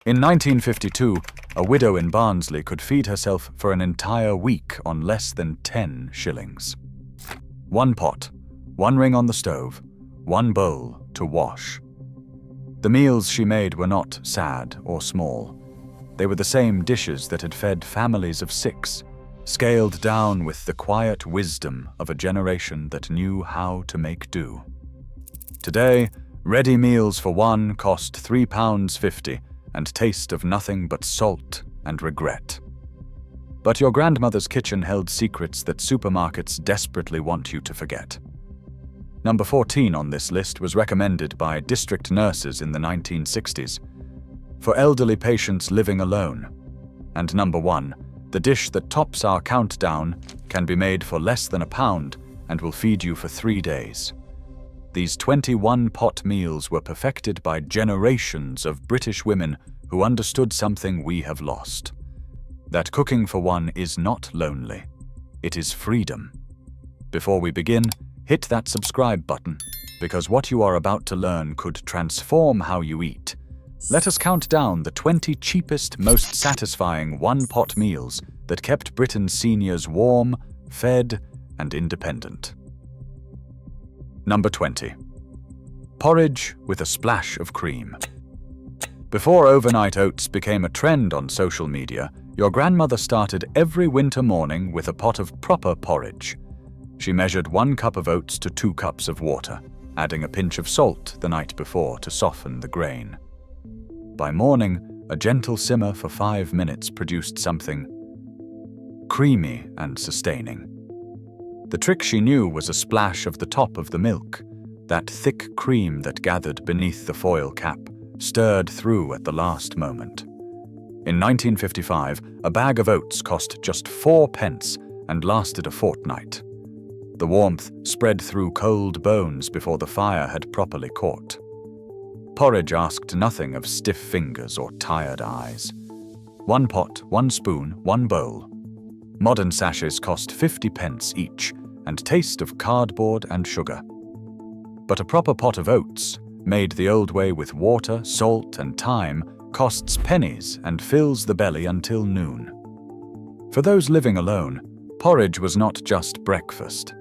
In 1952, a widow in Barnsley could feed herself for an entire week on less than 10 shillings. 1 pot, 1 ring on the stove, 1 bowl to wash. The meals she made were not sad or small. They were the same dishes that had fed families of 6, scaled down with the quiet wisdom of a generation that knew how to make do. Today, ready meals for one cost £3.50 and taste of nothing but salt and regret. But your grandmother's kitchen held secrets that supermarkets desperately want you to forget. Number 14 on this list was recommended by district nurses in the 1960s for elderly patients living alone. And number 1, the dish that tops our countdown can be made for less than £1 and will feed you for 3 days. These 21-pot meals were perfected by generations of British women who understood something we have lost. That cooking for one is not lonely. It is freedom. Before we begin, hit that subscribe button, because what you are about to learn could transform how you eat. Let us count down the 20 cheapest, most satisfying one-pot meals that kept Britain's seniors warm, fed, and independent. Number 20. Porridge with a splash of cream. Before overnight oats became a trend on social media, your grandmother started every winter morning with a pot of proper porridge. She measured 1 cup of oats to 2 cups of water, adding a pinch of salt the night before to soften the grain. By morning, a gentle simmer for 5 minutes produced something creamy and sustaining. The trick she knew was a splash of the top of the milk, that thick cream that gathered beneath the foil cap, stirred through at the last moment. In 1955, a bag of oats cost just 4 pence and lasted a fortnight. The warmth spread through cold bones before the fire had properly caught. Porridge asked nothing of stiff fingers or tired eyes. 1 pot, 1 spoon, 1 bowl. Modern sachets cost 50 pence each and taste of cardboard and sugar. But a proper pot of oats, made the old way with water, salt, and thyme, costs pennies and fills the belly until noon. For those living alone, porridge was not just breakfast.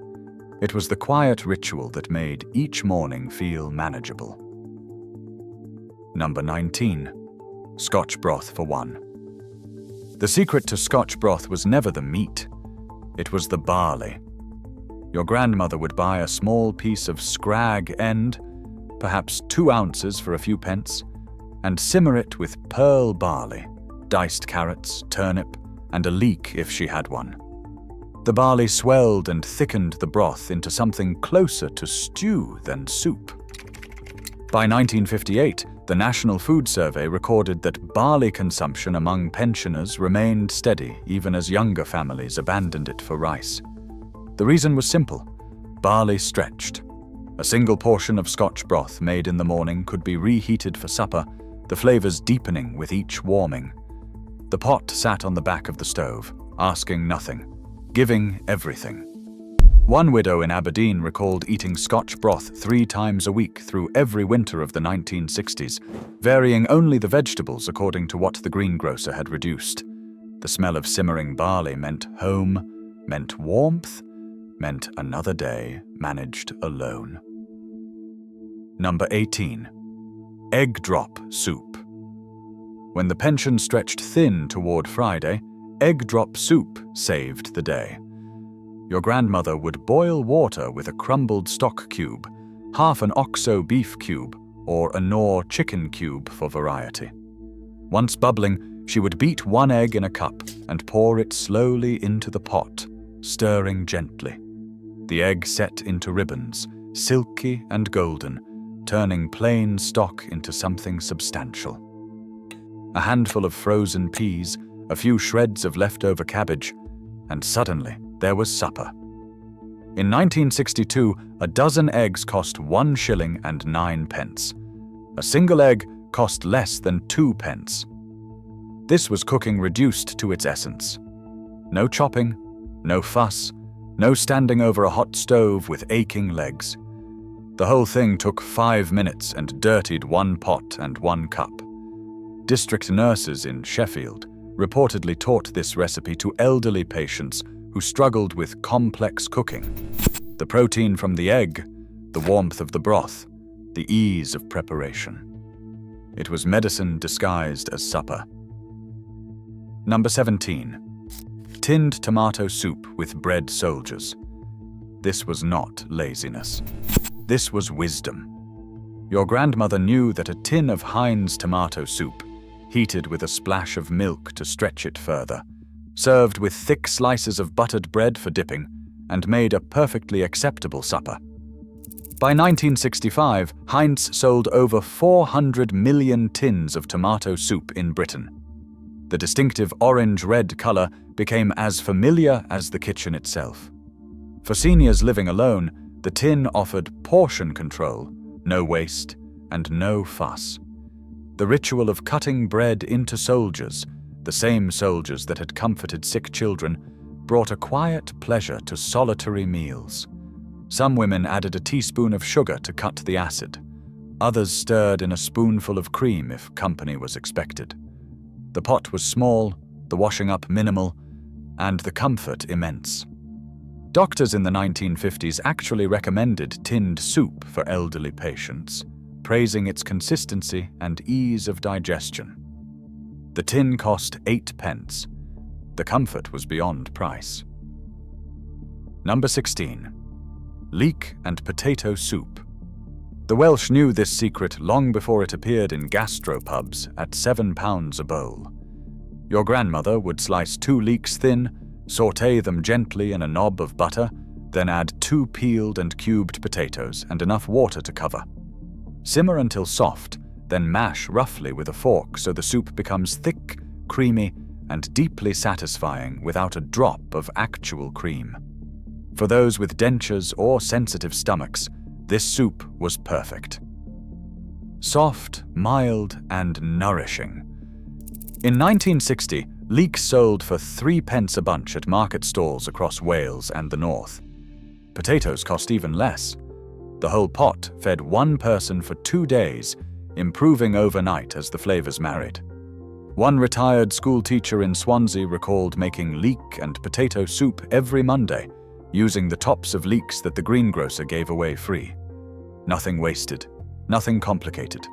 It was the quiet ritual that made each morning feel manageable. Number 19. Scotch broth for one. The secret to Scotch broth was never the meat. It was the barley. Your grandmother would buy a small piece of scrag end, perhaps 2 ounces for a few pence, and simmer it with pearl barley, diced carrots, turnip, and a leek if she had one. The barley swelled and thickened the broth into something closer to stew than soup. By 1958, the National Food Survey recorded that barley consumption among pensioners remained steady even as younger families abandoned it for rice. The reason was simple. Barley stretched. A single portion of Scotch broth made in the morning could be reheated for supper, the flavors deepening with each warming. The pot sat on the back of the stove, asking nothing, giving everything. One widow in Aberdeen recalled eating Scotch broth 3 times a week through every winter of the 1960s, varying only the vegetables according to what the greengrocer had reduced. The smell of simmering barley meant home, meant warmth, meant another day managed alone. Number 18. Egg drop soup. When the pension stretched thin toward Friday, egg drop soup saved the day. Your grandmother would boil water with a crumbled stock cube, half an OXO beef cube, or a Knorr chicken cube for variety. Once bubbling, she would beat 1 egg in a cup and pour it slowly into the pot, stirring gently. The egg set into ribbons, silky and golden, turning plain stock into something substantial. A handful of frozen peas, a few shreds of leftover cabbage, and suddenly there was supper. In 1962, a dozen eggs cost 1 shilling and 9 pence. A single egg cost less than 2 pence. This was cooking reduced to its essence. No chopping, no fuss, no standing over a hot stove with aching legs. The whole thing took 5 minutes and dirtied 1 pot and 1 cup. District nurses in Sheffield reportedly taught this recipe to elderly patients who struggled with complex cooking. The protein from the egg, the warmth of the broth, the ease of preparation. It was medicine disguised as supper. Number 17. Tinned tomato soup with bread soldiers. This was not laziness. This was wisdom. Your grandmother knew that a tin of Heinz tomato soup, heated with a splash of milk to stretch it further, served with thick slices of buttered bread for dipping, and made a perfectly acceptable supper. By 1965, Heinz sold over 400 million tins of tomato soup in Britain. The distinctive orange-red color became as familiar as the kitchen itself. For seniors living alone, the tin offered portion control, no waste, and no fuss. The ritual of cutting bread into soldiers, the same soldiers that had comforted sick children, brought a quiet pleasure to solitary meals. Some women added a teaspoon of sugar to cut the acid. Others stirred in a spoonful of cream if company was expected. The pot was small, the washing up minimal, and the comfort immense. Doctors in the 1950s actually recommended tinned soup for elderly patients, praising its consistency and ease of digestion. The tin cost 8 pence. The comfort was beyond price. Number 16. Leek and potato soup. The Welsh knew this secret long before it appeared in gastropubs at £7 a bowl. Your grandmother would slice 2 leeks thin, sauté them gently in a knob of butter, then add 2 peeled and cubed potatoes and enough water to cover. Simmer until soft, then mash roughly with a fork so the soup becomes thick, creamy, and deeply satisfying without a drop of actual cream. For those with dentures or sensitive stomachs, this soup was perfect. Soft, mild, and nourishing. In 1960, leeks sold for 3 pence a bunch at market stalls across Wales and the north. Potatoes cost even less. The whole pot fed 1 person for 2 days, improving overnight as the flavors married. One retired school teacher in Swansea recalled making leek and potato soup every Monday, using the tops of leeks that the greengrocer gave away free. Nothing wasted, nothing complicated.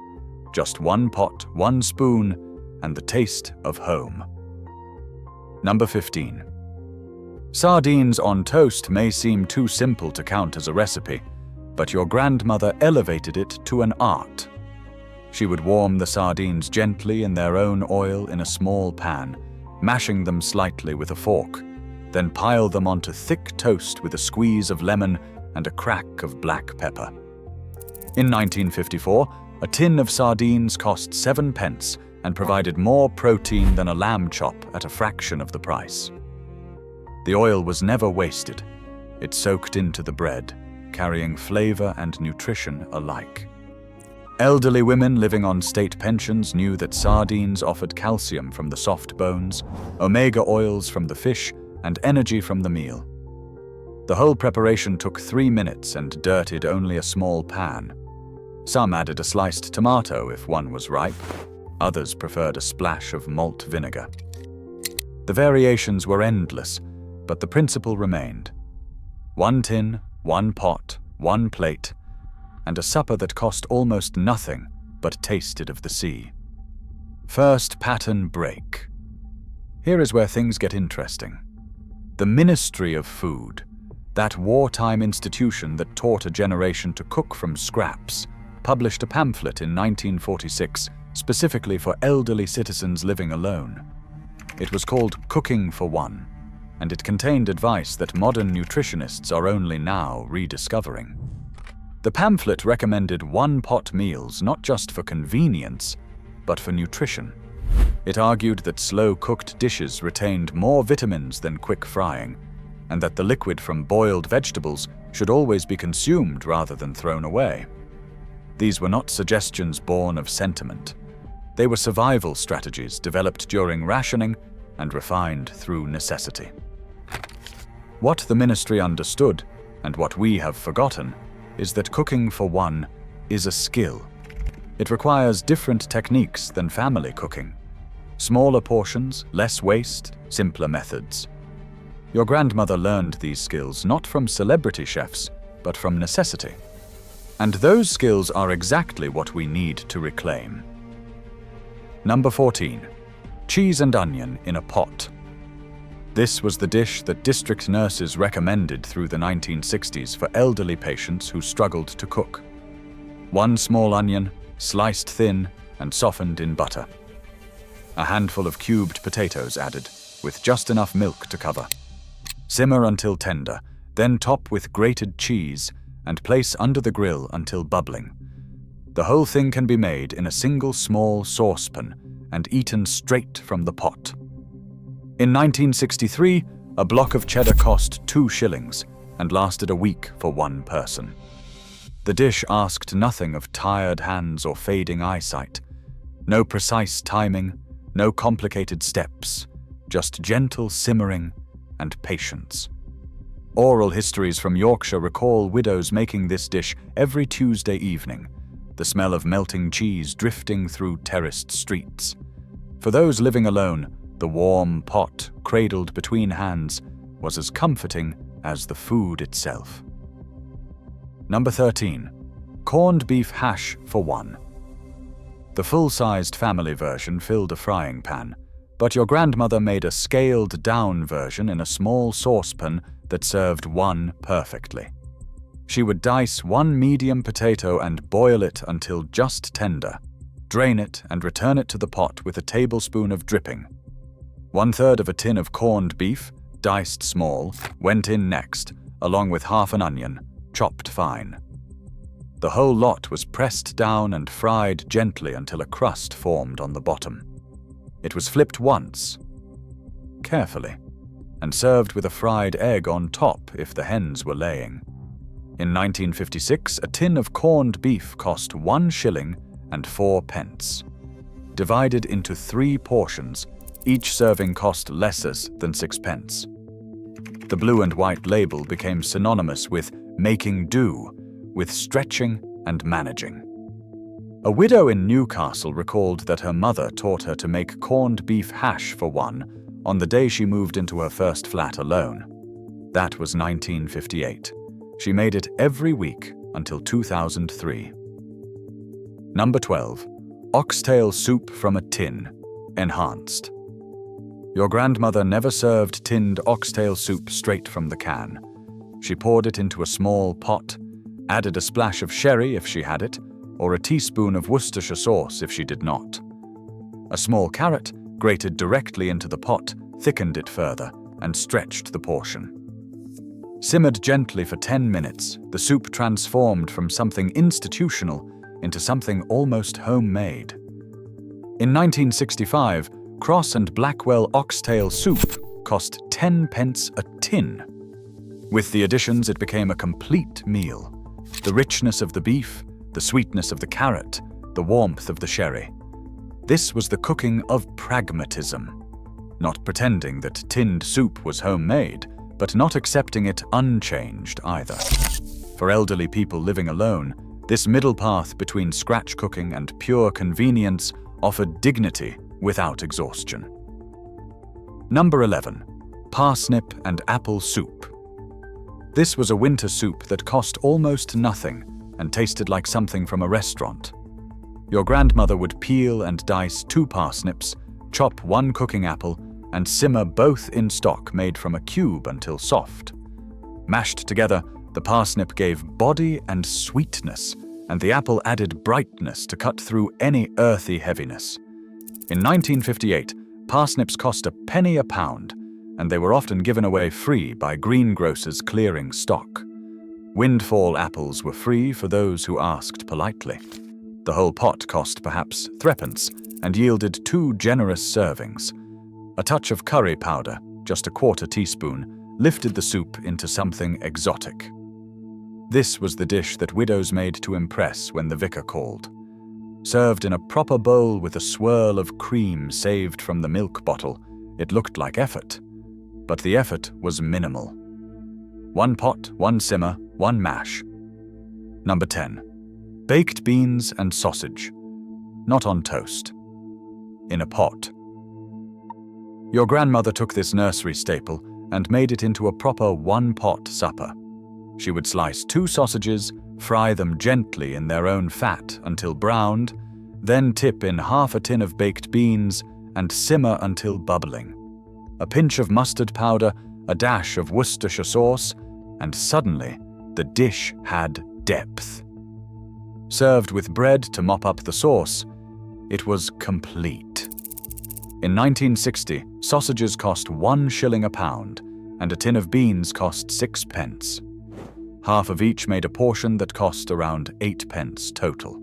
Just 1 pot, 1 spoon, and the taste of home. Number 15. Sardines on toast may seem too simple to count as a recipe, but your grandmother elevated it to an art. She would warm the sardines gently in their own oil in a small pan, mashing them slightly with a fork, then pile them onto thick toast with a squeeze of lemon and a crack of black pepper. In 1954, a tin of sardines cost 7 pence and provided more protein than a lamb chop at a fraction of the price. The oil was never wasted. It soaked into the bread, carrying flavor and nutrition alike. Elderly women living on state pensions knew that sardines offered calcium from the soft bones, omega oils from the fish, and energy from the meal. The whole preparation took 3 minutes and dirtied only a small pan. Some added a sliced tomato if one was ripe. Others preferred a splash of malt vinegar. The variations were endless, but the principle remained. 1 tin, 1 pot, 1 plate, and a supper that cost almost nothing but tasted of the sea. First pattern break. Here is where things get interesting. The Ministry of Food, that wartime institution that taught a generation to cook from scraps, published a pamphlet in 1946 specifically for elderly citizens living alone. It was called Cooking for One, and it contained advice that modern nutritionists are only now rediscovering. The pamphlet recommended one-pot meals not just for convenience, but for nutrition. It argued that slow-cooked dishes retained more vitamins than quick frying, and that the liquid from boiled vegetables should always be consumed rather than thrown away. These were not suggestions born of sentiment. They were survival strategies developed during rationing and refined through necessity. What the ministry understood, and what we have forgotten, is that cooking for one is a skill. It requires different techniques than family cooking. Smaller portions, less waste, simpler methods. Your grandmother learned these skills not from celebrity chefs, but from necessity. And those skills are exactly what we need to reclaim. Number 14. Cheese and onion in a pot. This was the dish that district nurses recommended through the 1960s for elderly patients who struggled to cook. One small onion, sliced thin and softened in butter. A handful of cubed potatoes added, with just enough milk to cover. Simmer until tender, then top with grated cheese and place under the grill until bubbling. The whole thing can be made in a single small saucepan and eaten straight from the pot. In 1963, a block of cheddar cost 2 shillings and lasted a week for one person. The dish asked nothing of tired hands or fading eyesight. No precise timing, no complicated steps, just gentle simmering and patience. Oral histories from Yorkshire recall widows making this dish every Tuesday evening, the smell of melting cheese drifting through terraced streets. For those living alone, the warm pot, cradled between hands, was as comforting as the food itself. Number 13. Corned beef hash for one. The full-sized family version filled a frying pan, but your grandmother made a scaled-down version in a small saucepan that served one perfectly. She would dice one medium potato and boil it until just tender, drain it and return it to the pot with a tablespoon of dripping. 1/3 of a tin of corned beef, diced small, went in next, along with half an onion, chopped fine. The whole lot was pressed down and fried gently until a crust formed on the bottom. It was flipped once, carefully, and served with a fried egg on top if the hens were laying. In 1956, a tin of corned beef cost 1 shilling and 4 pence. Divided into 3 portions, each serving cost less than 6 pence. The blue and white label became synonymous with making do, with stretching and managing. A widow in Newcastle recalled that her mother taught her to make corned beef hash for one on the day she moved into her first flat alone. That was 1958. She made it every week until 2003. Number 12. Oxtail soup from a tin, enhanced. Your grandmother never served tinned oxtail soup straight from the can. She poured it into a small pot, added a splash of sherry if she had it, or a teaspoon of Worcestershire sauce if she did not. A small carrot, grated directly into the pot, thickened it further and stretched the portion. Simmered gently for 10 minutes, the soup transformed from something institutional into something almost homemade. In 1965, Cross and Blackwell oxtail soup cost 10 pence a tin. With the additions, it became a complete meal. The richness of the beef, the sweetness of the carrot, the warmth of the sherry. This was the cooking of pragmatism. Not pretending that tinned soup was homemade, but not accepting it unchanged either. For elderly people living alone, this middle path between scratch cooking and pure convenience offered dignity without exhaustion. Number 11. Parsnip and apple soup. This was a winter soup that cost almost nothing and tasted like something from a restaurant. Your grandmother would peel and dice 2 parsnips, chop 1 cooking apple, and simmer both in stock made from a cube until soft. Mashed together, the parsnip gave body and sweetness, and the apple added brightness to cut through any earthy heaviness. In 1958, parsnips cost a penny a pound, and they were often given away free by greengrocers clearing stock. Windfall apples were free for those who asked politely. The whole pot cost perhaps 3d and yielded 2 generous servings. A touch of curry powder, just a 1/4 teaspoon, lifted the soup into something exotic. This was the dish that widows made to impress when the vicar called. Served in a proper bowl with a swirl of cream saved from the milk bottle, it looked like effort. But the effort was minimal. 1 pot, 1 simmer, 1 mash. Number 10. Baked beans and sausage, not on toast. In a pot. Your grandmother took this nursery staple and made it into a proper one-pot supper. She would slice 2 sausages, fry them gently in their own fat until browned, then tip in half a tin of baked beans and simmer until bubbling. A pinch of mustard powder, a dash of Worcestershire sauce, and suddenly the dish had depth. Served with bread to mop up the sauce, it was complete. In 1960, sausages cost 1 shilling a pound, and a tin of beans cost 6 pence. Half of each made a portion that cost around 8 pence total.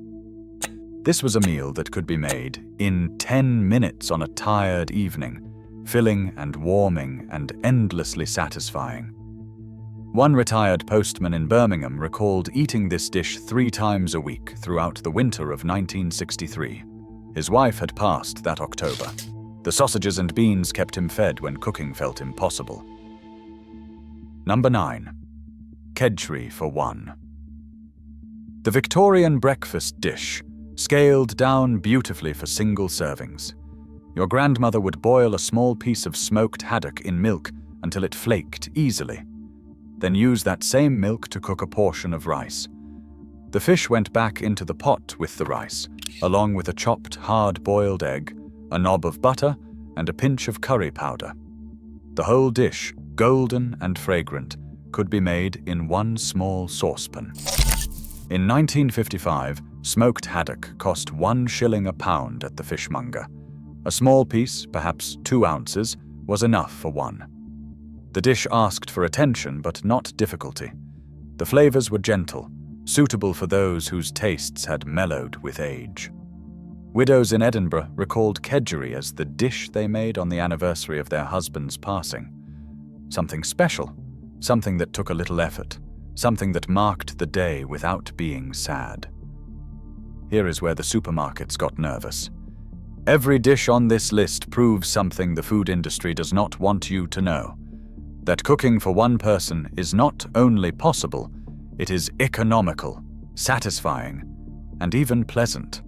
This was a meal that could be made in 10 minutes on a tired evening, filling and warming and endlessly satisfying. One retired postman in Birmingham recalled eating this dish 3 times a week throughout the winter of 1963. His wife had passed that October. The sausages and beans kept him fed when cooking felt impossible. Number 9. Kedgeree for 1. The Victorian breakfast dish, scaled down beautifully for single servings. Your grandmother would boil a small piece of smoked haddock in milk until it flaked easily. Then use that same milk to cook a portion of rice. The fish went back into the pot with the rice, along with a chopped hard-boiled egg, a knob of butter, and a pinch of curry powder. The whole dish, golden and fragrant, could be made in 1 small saucepan. In 1955, smoked haddock cost 1 shilling a pound at the fishmonger. A small piece, perhaps 2 ounces, was enough for 1. The dish asked for attention but not difficulty. The flavors were gentle, suitable for those whose tastes had mellowed with age. Widows in Edinburgh recalled kedgeree as the dish they made on the anniversary of their husband's passing. Something special, something that took a little effort, something that marked the day without being sad. Here is where the supermarkets got nervous. Every dish on this list proves something the food industry does not want you to know. That cooking for 1 person is not only possible, it is economical, satisfying, and even pleasant.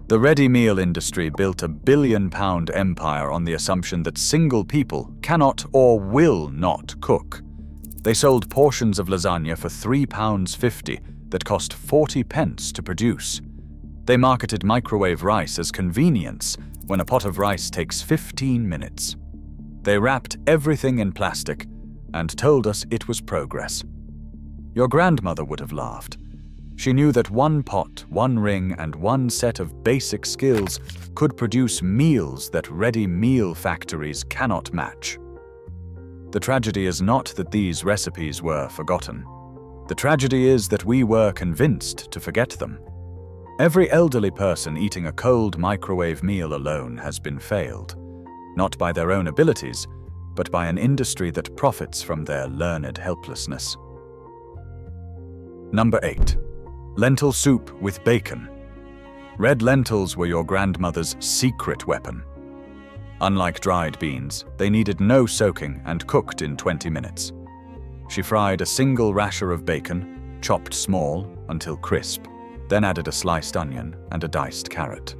The ready meal industry built a billion-pound empire on the assumption that single people cannot or will not cook. They sold portions of lasagna for £3.50 that cost 40 pence to produce. They marketed microwave rice as convenience when a pot of rice takes 15 minutes. They wrapped everything in plastic and told us it was progress. Your grandmother would have laughed. She knew that 1 pot, 1 ring, and 1 set of basic skills could produce meals that ready meal factories cannot match. The tragedy is not that these recipes were forgotten. The tragedy is that we were convinced to forget them. Every elderly person eating a cold microwave meal alone has been failed, not by their own abilities, but by an industry that profits from their learned helplessness. Number 8. Lentil soup with bacon. Red lentils were your grandmother's secret weapon. Unlike dried beans, they needed no soaking and cooked in 20 minutes. She fried a single rasher of bacon, chopped small until crisp, then added a sliced onion and a diced carrot.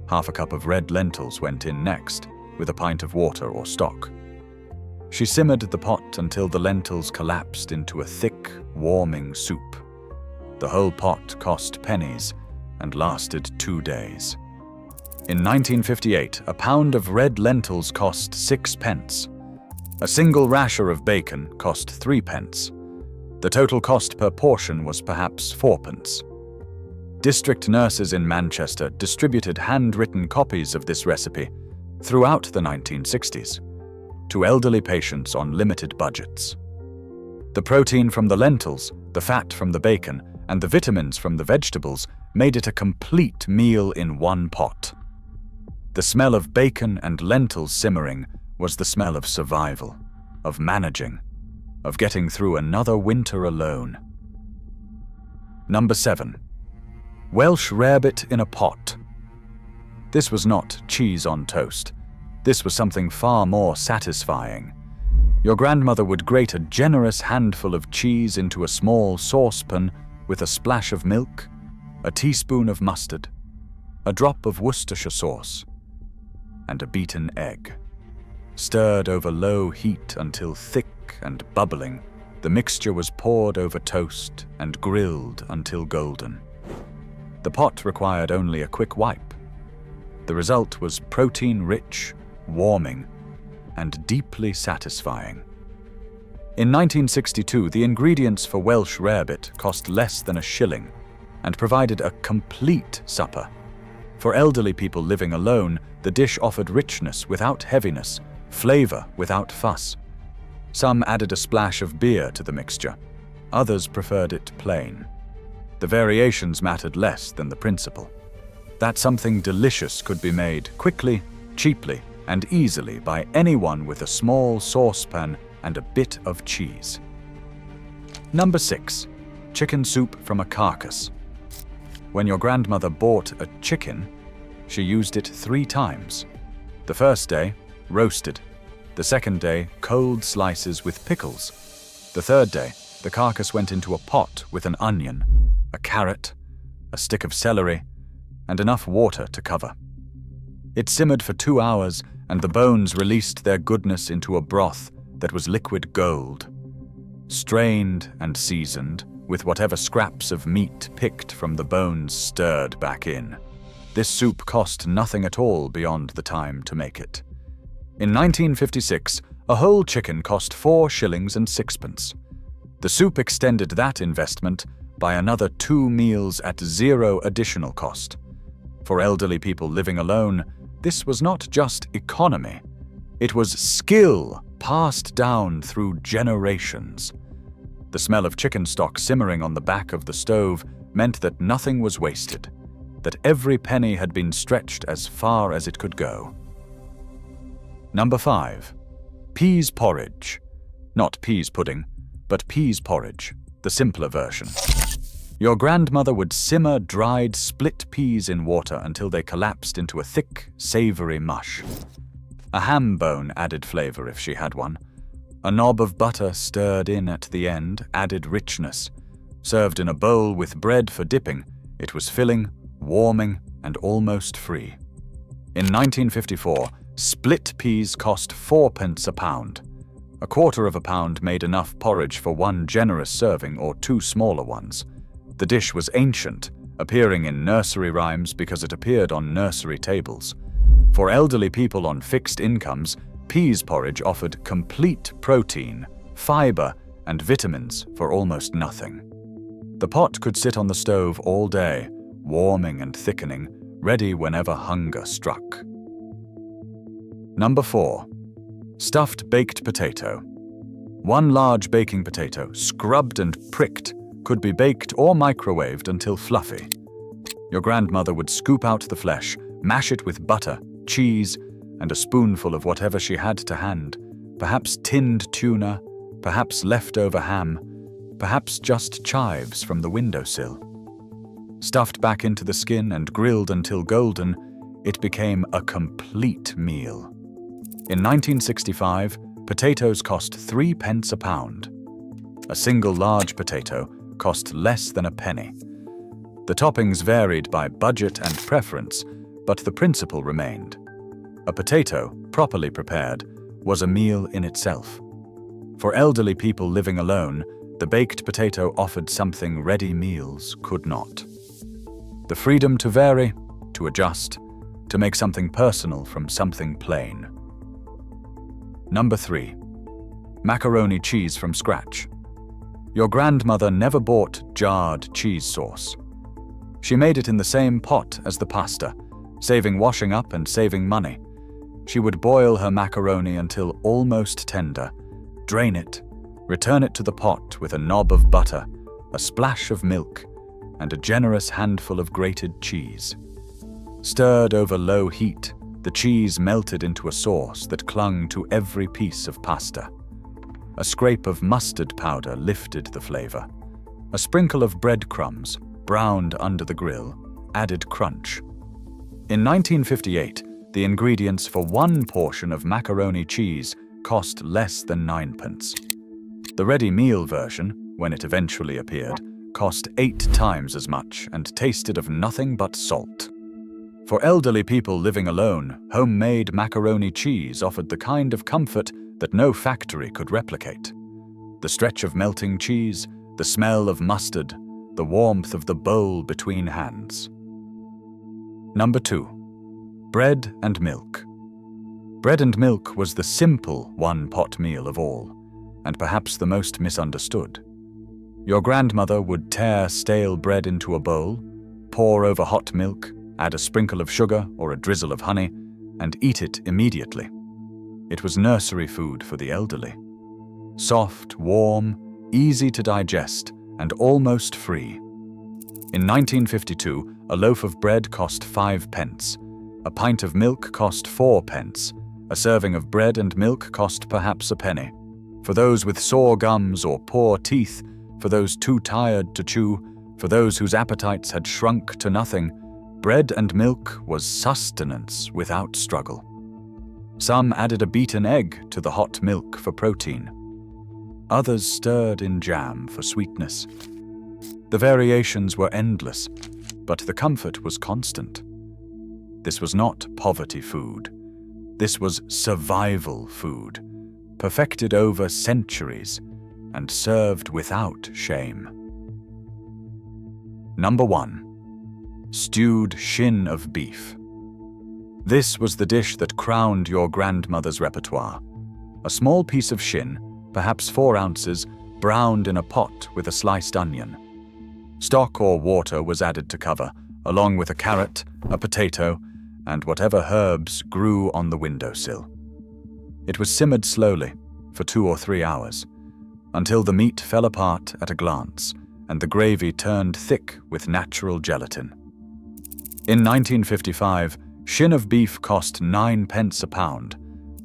Half a cup of red lentils went in next, with a pint of water or stock. She simmered the pot until the lentils collapsed into a thick, warming soup. The whole pot cost pennies and lasted 2 days. In 1958, a pound of red lentils cost 6 pence. A single rasher of bacon cost 3 pence. The total cost per portion was perhaps 4 pence. District nurses in Manchester distributed handwritten copies of this recipe throughout the 1960s to elderly patients on limited budgets. The protein from the lentils, the fat from the bacon, and the vitamins from the vegetables made it a complete meal in 1 pot. The smell of bacon and lentils simmering was the smell of survival, of managing, of getting through another winter alone. Number 7. Welsh rarebit in a pot. This was not cheese on toast. This was something far more satisfying. Your grandmother would grate a generous handful of cheese into a small saucepan with a splash of milk, a teaspoon of mustard, a drop of Worcestershire sauce, and a beaten egg. Stirred over low heat until thick and bubbling, the mixture was poured over toast and grilled until golden. The pot required only a quick wipe. The result was protein-rich, warming, and deeply satisfying. In 1962, the ingredients for Welsh rarebit cost less than a shilling and provided a complete supper. For elderly people living alone, the dish offered richness without heaviness, flavor without fuss. Some added a splash of beer to the mixture. Others preferred it plain. The variations mattered less than the principle. That something delicious could be made quickly, cheaply, and easily by anyone with a small saucepan and a bit of cheese. Number 6. Chicken soup from a carcass. When your grandmother bought a chicken, she used it 3 times. The first day, roasted. The second day, cold slices with pickles. The third day, the carcass went into a pot with an onion, a carrot, a stick of celery, and enough water to cover. It simmered for 2 hours, and the bones released their goodness into a broth that was liquid gold. Strained and seasoned, with whatever scraps of meat picked from the bones stirred back in. This soup cost nothing at all beyond the time to make it. In 1956, a whole chicken cost 4 shillings and 6pence. The soup extended that investment by another 2 meals at 0 additional cost. For elderly people living alone, this was not just economy. It was skill passed down through generations. The smell of chicken stock simmering on the back of the stove meant that nothing was wasted, that every penny had been stretched as far as it could go. Number 5. Peas porridge. Not peas pudding, but peas porridge, the simpler version. Your grandmother would simmer dried split peas in water until they collapsed into a thick, savory mush. A ham bone added flavor if she had one. A knob of butter stirred in at the end added richness. Served in a bowl with bread for dipping, it was filling, warming, and almost free. In 1954, split peas cost 4pence a pound. A quarter of a pound made enough porridge for 1 generous serving or 2 smaller ones. The dish was ancient, appearing in nursery rhymes because it appeared on nursery tables. For elderly people on fixed incomes, peas porridge offered complete protein, fiber, and vitamins for almost nothing. The pot could sit on the stove all day, warming and thickening, ready whenever hunger struck. Number 4. Stuffed baked potato. 1 large baking potato, scrubbed and pricked, could be baked or microwaved until fluffy. Your grandmother would scoop out the flesh, mash it with butter, cheese, and a spoonful of whatever she had to hand, perhaps tinned tuna, perhaps leftover ham, perhaps just chives from the windowsill. Stuffed back into the skin and grilled until golden, it became a complete meal. In 1965, potatoes cost 3 pence a pound. A single large potato cost less than a penny. The toppings varied by budget and preference, but the principle remained. A potato, properly prepared, was a meal in itself. For elderly people living alone, the baked potato offered something ready meals could not. The freedom to vary, to adjust, to make something personal from something plain. Number 3. Macaroni cheese from scratch. Your grandmother never bought jarred cheese sauce. She made it in the same pot as the pasta, saving washing up and saving money. She would boil her macaroni until almost tender, drain it, return it to the pot with a knob of butter, a splash of milk, and a generous handful of grated cheese. Stirred over low heat, the cheese melted into a sauce that clung to every piece of pasta. A scrape of mustard powder lifted the flavor. A sprinkle of breadcrumbs, browned under the grill, added crunch. In 1958, the ingredients for 1 portion of macaroni cheese cost less than 9 pence. The ready meal version, when it eventually appeared, cost 8 times as much and tasted of nothing but salt. For elderly people living alone, homemade macaroni cheese offered the kind of comfort that no factory could replicate. The stretch of melting cheese, the smell of mustard, the warmth of the bowl between hands. Number 2. Bread and milk. Bread and milk was the simple one-pot meal of all, and perhaps the most misunderstood. Your grandmother would tear stale bread into a bowl, pour over hot milk, add a sprinkle of sugar or a drizzle of honey, and eat it immediately. It was nursery food for the elderly. Soft, warm, easy to digest, and almost free. In 1952, a loaf of bread cost 5 pence, a pint of milk cost 4 pence, a serving of bread and milk cost perhaps a penny. For those with sore gums or poor teeth, for those too tired to chew, for those whose appetites had shrunk to nothing, bread and milk was sustenance without struggle. Some added a beaten egg to the hot milk for protein. Others stirred in jam for sweetness. The variations were endless, but the comfort was constant. This was not poverty food. This was survival food, perfected over centuries and served without shame. Number 1. Stewed shin of beef. This was the dish that crowned your grandmother's repertoire. A small piece of shin, perhaps 4 ounces, browned in a pot with a sliced onion. Stock or water was added to cover, along with a carrot, a potato, and whatever herbs grew on the windowsill. It was simmered slowly, for 2 or 3 hours, until the meat fell apart at a glance, and the gravy turned thick with natural gelatin. In 1955, shin of beef cost 9 pence a pound.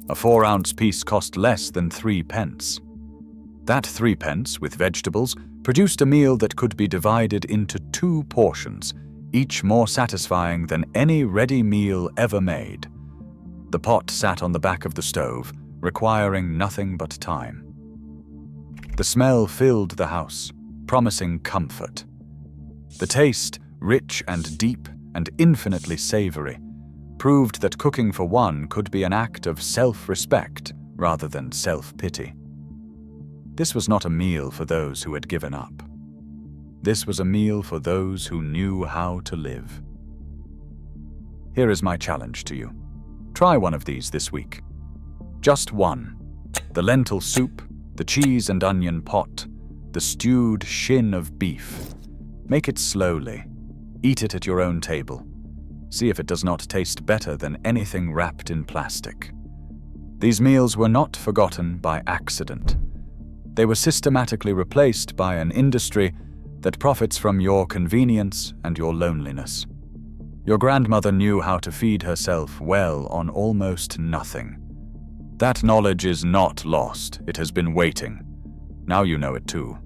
A 4-ounce piece cost less than 3 pence. That 3 pence, with vegetables, produced a meal that could be divided into 2 portions, each more satisfying than any ready meal ever made. The pot sat on the back of the stove, requiring nothing but time. The smell filled the house, promising comfort. The taste, rich and deep and infinitely savory, proved that cooking for one could be an act of self-respect rather than self-pity. This was not a meal for those who had given up. This was a meal for those who knew how to live. Here is my challenge to you. Try one of these this week. Just one. The lentil soup, the cheese and onion pot, the stewed shin of beef. Make it slowly. Eat it at your own table. See if it does not taste better than anything wrapped in plastic. These meals were not forgotten by accident. They were systematically replaced by an industry that profits from your convenience and your loneliness. Your grandmother knew how to feed herself well on almost nothing. That knowledge is not lost. It has been waiting. Now you know it too.